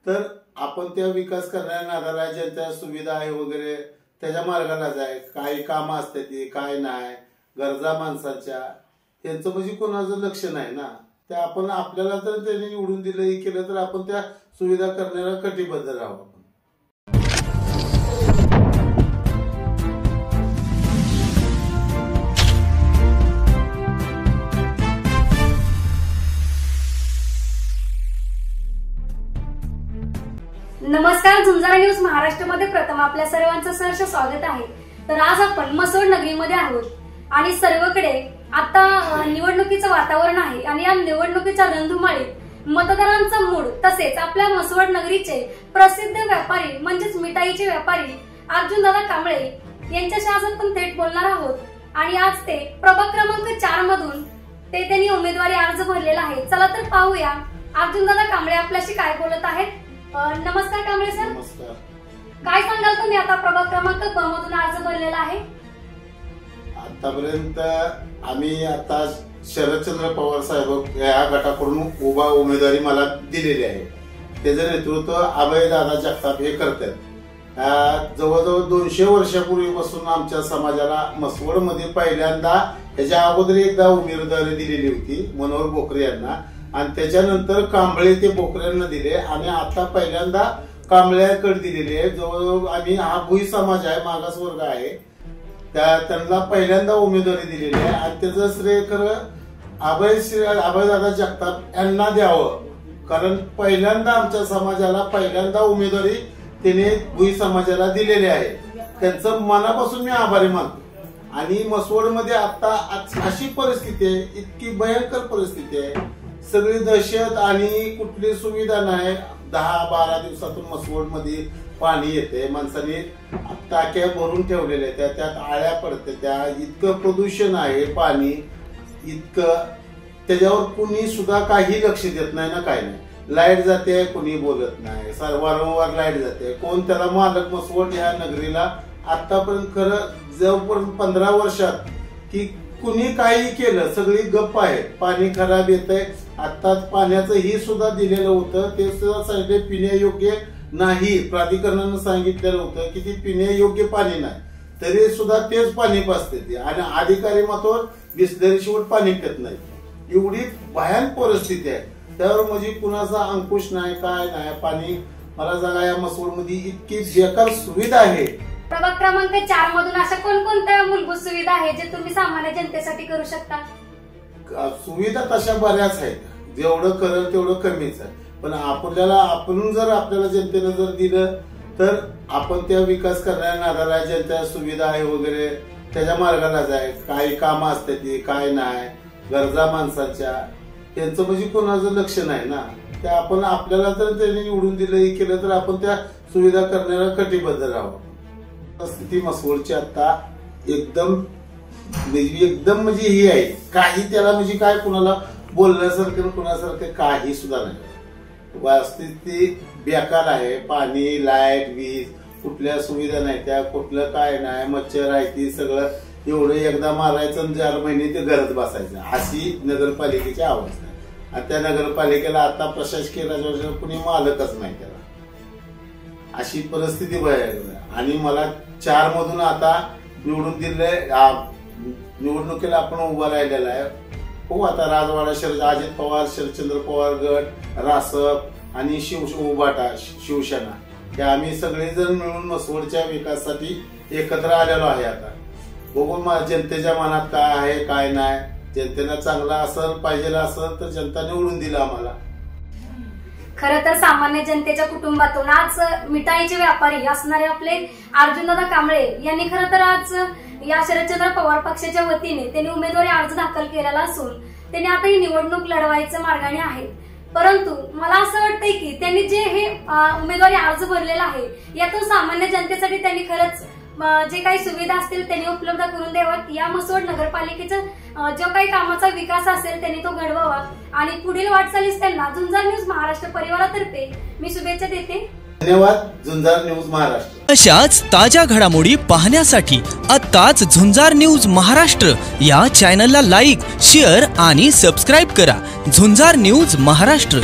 तर आपण त्या विकास करणाऱ्या नादाला ज्यांच्या सुविधा आहे वगैरे त्याच्या मार्गाला जाय, काही कामं असते ती काय नाही, गरजा माणसाच्या त्यांचं म्हणजे कोणाचं लक्ष नाही ना. ते आपण आपल्याला तर त्यांनी निवडून दिलं हे केलं तर आपण त्या सुविधा करण्याला कटिबद्ध राहावं. नमस्कार, झुंजार न्यूज महाराष्ट्रामध्ये प्रथम आपल्या सर्वांचं सहर्ष स्वागत आहे. तर आज आपण मसवड नगरीमध्ये आहोत आणि सर्वकडे आता निवडणुकीचं वातावरण आहे आणि या निवडणुकीच्या रणधुमाळीत मतदारांचा मूड तसेच आपल्या मसवड नगरीचे प्रसिद्ध व्यापारी म्हणजेच मिठाईचे व्यापारी अर्जुनदादा कांबळे यांच्याशी आज आपण थेट बोलणार आहोत. आणि आज ते प्रभाग क्रमांक 4 मधून त्यांनी उमेदवारी अर्ज भरलेला आहे. चला तर पाहूया अर्जुनदादा कांबळे आपल्याशी काय बोलत आहेत. नमस्कार कांबळे सर. नमस्कार. काय सांगाल तुम्ही आता प्रभाग क्रमांक 2 मधून अर्ज भरलेला आहे. आतापर्यंत आम्ही आता शरदचंद्र पवार साहेब या गटाकडून उमेदवारी मला दिलेली आहे. त्याचं नेतृत्व अभयदादा जगताप हे करतात. जवळजवळ 200 वर्षापूर्वीपासून आमच्या समाजाला मसवडमध्ये पहिल्यांदा ह्याच्या अगोदर एकदा उमेदवारी दिलेली होती मनोहर बोकरे यांना आणि त्याच्यानंतर कांबळे ते बोकऱ्यांना दिले आणि आता पहिल्यांदा कांबळ्याकडे दिलेले आहे. जवळजवळ आम्ही हा भुई समाज आहे, मागासवर्ग आहे, त्यांना पहिल्यांदा उमेदवारी दिलेली आहे आणि त्याचं श्रेय खरं अभयदादा जगताप यांना द्यावं. कारण पहिल्यांदा आमच्या समाजाला पहिल्यांदा उमेदवारी त्याने भुई समाजाला दिलेली आहे. त्यांचं मनापासून मी आभारी मानतो. आणि मसवडमध्ये आता अशी परिस्थिती आहे, इतकी भयंकर परिस्थिती आहे, सगळी दहशत आणि कुठली सुविधा नाही. 10-12 दिवसातून मसवडमध्ये पाणी येते, माणसाने टाक्या भरून ठेवलेल्या त्या त्यात आळ्या पडते, त्या इतकं प्रदूषण आहे पाणी इतकं, त्याच्यावर कुणी सुद्धा काही लक्ष देत नाही ना काय नाही. लाईट जाते कुणी बोलत नाही, वारंवार लाईट जाते, कोण त्याला मालक. मसवड या नगरीला आतापर्यंत खरं जवळपर्यंत 15 वर्षात की कुणी काही केलं सगळी गप्प आहे. पाणी खराब येतंय, आता पाण्याचं ही सुद्धा दिलेलं होतं, ते सुद्धा सांगितले पिण्यायोग्य नाही. प्राधिकरणानं सांगितलेलं होतं की ती पिण्यायोग्य पाणी नाही, तरी सुद्धा तेच पाणी पाजते आणि अधिकारी मात्र बिसलेरी शेवट पाणी पित नाही. एवढी भयान परिस्थिती आहे. त्यावर म्हणजे कुणाचा अंकुश नाही काय नाही. पाणी मला सांगा या मसवडमध्ये इतकी बेकार सुविधा आहे. प्रभाग क्रमांक 4 मधून अशा कोणकोणत्या मूलभूत सुविधा आहेत जे तुम्ही सामान्य जनतेसाठी करू शकता. सुविधा तशा बऱ्याच आहेत, जेवढं करेल तेवढं कमीच आहे. पण आपण जर आपल्याला जनतेनं जर दिलं तर आपण त्या विकास करणाऱ्या नादाला ज्यांच्या सुविधा आहे वगैरे त्याच्या मार्गाला जाय, काही कामं असते ती काय नाही, गरजा माणसाच्या त्यांचं म्हणजे कोणाचं लक्ष नाही ना. ते आपण आपल्याला तर त्यांनी निवडून दिलं हे केलं तर आपण त्या सुविधा करण्याला कटिबद्ध राहावं. स्थिती मसवडची आता एकदम म्हणजे ही आहे, काही त्याला म्हणजे काय कुणाला बोलण्यासारखं कुणासारखं काही सुद्धा नाही. स्थिती बेकार आहे. पाणी, लाईट, वीज कुठल्या सुविधा नाही, त्या कुठलं काय नाही, मच्छर आहे ती सगळं एवढं एकदा मारायचं 4 महिने ते घरात बसायचं, अशी नगरपालिकेची अवस्था आहे. आणि त्या नगरपालिकेला आता प्रशासकीय राजवट कुणी मालकच नाही त्याला, अशी परिस्थिती आहे. आणि मला 4 मधून आता निवडून दिलंय, निवडणुकीला आपण उभा राहिलेला आहे. हो आता राजवाडा अजित पवार, शरदचंद्र पवार गट, रासप आणि उभाटा शिवसेना हे आम्ही सगळेजण मिळून मसवडच्या विकासासाठी एकत्र आलेलो आहे. आता बघू जनतेच्या मनात काय आहे काय नाही. जनतेला चांगला असं पाहिजे असं तर जनता निवडून दिलं आम्हाला. खरं तर सामान्य जनतेच्या कुटुंबातून आज मिठाईचे व्यापारी असणारे आपले अर्जुनदादा कांबळे यांनी खरं तर आज या शरदचंद्र पवार पक्षाच्या वतीने त्यांनी उमेदवारी अर्ज दाखल केलेला असून त्यांनी आता ही निवडणूक लढवायचं मार्गाने आहेत. परंतु मला असं वाटतंय की त्यांनी जे हे उमेदवारी अर्ज भरलेला आहे यातून सामान्य जनतेसाठी त्यांनी खरंच जे काही सुविधा असतील त्यांनी उपलब्ध करून द्याव्यात. या मसवड नगरपालिकेचा जो काही कामाचा विकास असेल त्यांनी तो घडवावा आणि पुढील वाटचालीस त्यांना झुंजार न्यूज महाराष्ट्र परिवारातर्फे मी शुभेच्छा देते. धन्यवाद. झुंजार न्यूज महाराष्ट्र. अशाच ताज्या घडामोडी पाहण्यासाठी आत्ताच झुंजार न्यूज महाराष्ट्र या चॅनलला लाईक, शेअर आणि सबस्क्राईब करा. झुंजार न्यूज महाराष्ट्र.